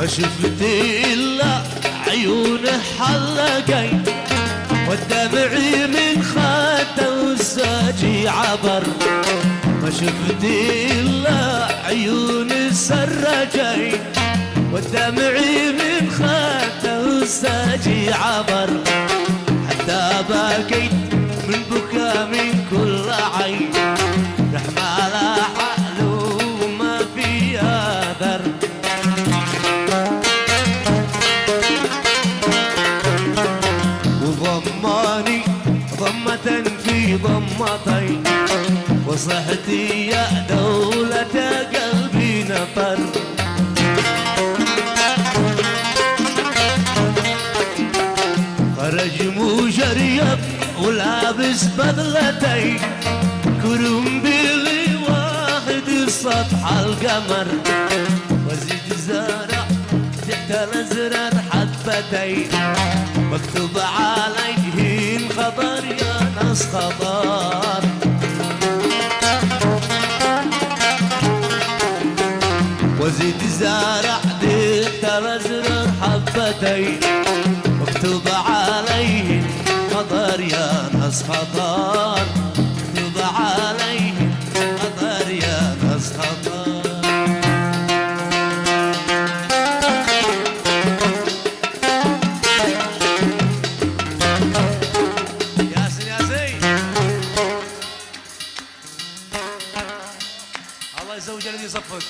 ما شفت إلا عيون حلقي والدمع من خده والساجي عبر. ما شفت إلا عيون سرجي والدمع من خده والساجي عبر. حتى بكيت من بكى من كل عين رحمة لا حل وما فيها ذر. وضماني ضمة في ضمتي وصحتي يا دولة قلبي نفر. خرج مشريب ولابس بدلتي كرم بلي واحد سطح القمر. وزيد زرع تحت الازرار حبتي مكتوب عليهن خضر يا ناس خضر. وزيد زرع تحت الازرار حبتي مكتوب عليهن خضر يا ناس خضر. مكتوب عليهن خضر يا ناس خضر. ياسين ياسين الله يزوج الذي يصفق.